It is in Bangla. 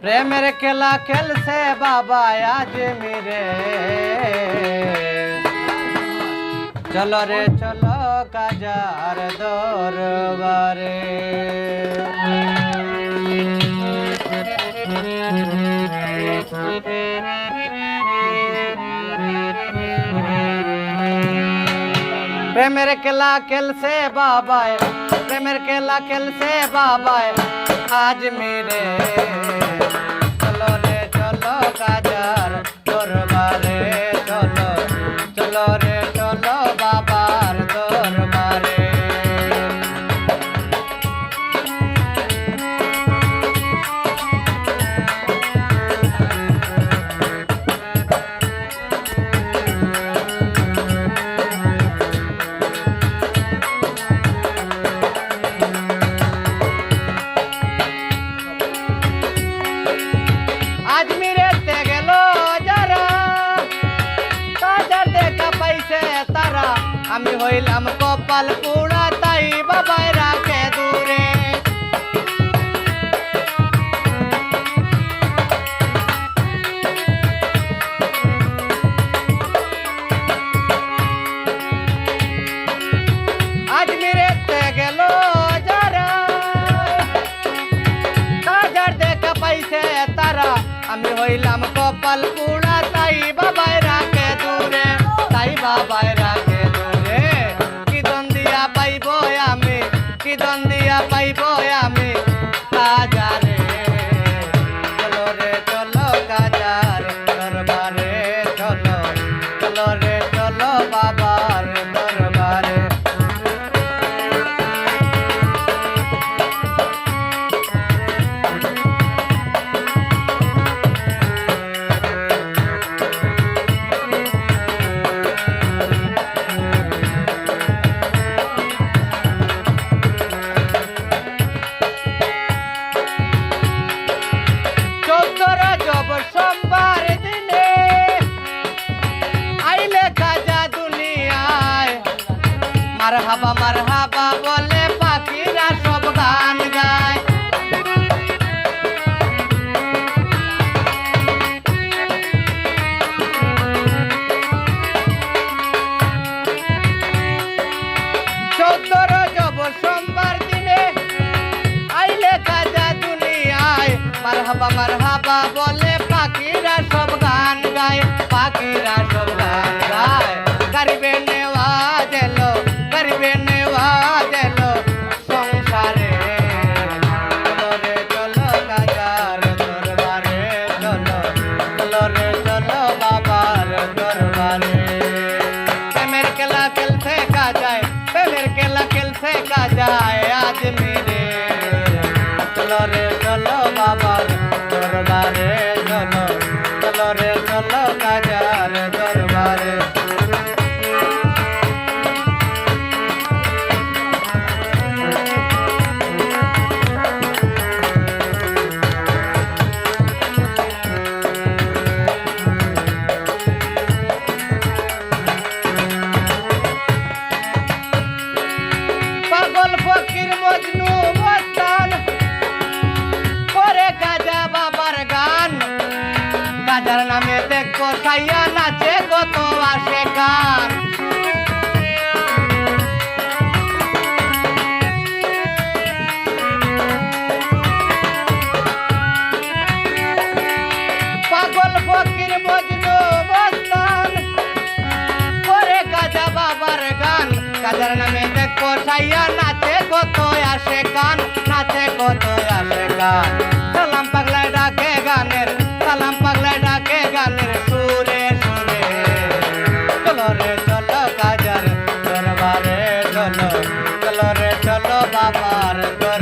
প্রেমের খেলা খেলছে বাবা আজ মিরে, চলো রে চলো কাজার দরবারে। প্রেমের খেলা খেলছে বাবায়, প্রেমের খেলা খেলছে বাবায় আজ মিরে, চলো রে চলো কাজার দরবারে, চলো চলো রে চলো বাবার দরবারে। আজমিরেতে গেল যারা, তাদের দেখা পাইছে তারা, আমি হইলাম কপাল পোড়া তাই বাবাই রাখে দূরে। আজমিরেতে গেল যারা, তাদের দেখা পাইছে তারা, আমি হইলাম কপাল পোড়া তাই বাবাই রাখে দূরে, তাই বাবাই রাখে দূরে। কি দন দিয়া পাইব আমি, কি দন দিয়া পাইব আমি কাজারে, চলো রে চলো কাজার দরবারে, চলো চলো রে চলো বাবার দরবারে। সোমবার দিনে আইলে কাজা দুনিয়ায়, মারহাবা মারহাবা বলে পাখিরা সব গান গায়। চৌদ্দ রজব সোমবার দিনে আইলে কাজা দুনিয়ায়, মারহাবা মারহাবা বলে পাখিরা সব গান গায়, পাখিরা সব গান গায়। গরিবে নেওয়াজ এলো, গরিবে নেওয়াজ এলো সংসারে, চলো রে চলো কাজার দরবারে, চলো চলো রে চলো বাবার দরবারে। প্রেমের খেলা খেলছে কাজায়, প্রেমের খেলা খেলছে কাজায় আজ মিরে, চলো রে চলো বাবার দরবারে, চলো চলো রে চলো কাজার দরবারে। পাগল ফকির মজনু মস্তান করে কাজা বাবার গান, কাজার নামে দেখো সাইয়া নাচে কত আসে গান। পাগল ফকির মজনু মস্তান করে কাজা বাবার গান, কাজার নামে দেখো সাইয়া নাচে কত আসে গান, নাচে কত আসে গান। সালাম পাগলায় ডাকে গানের, সালাম পাগলায় ডাকে গানের সুরে সুরে, চলো রে চলো কাজার দরবারে, চলো চলো রে চলো বাবার দরবারে।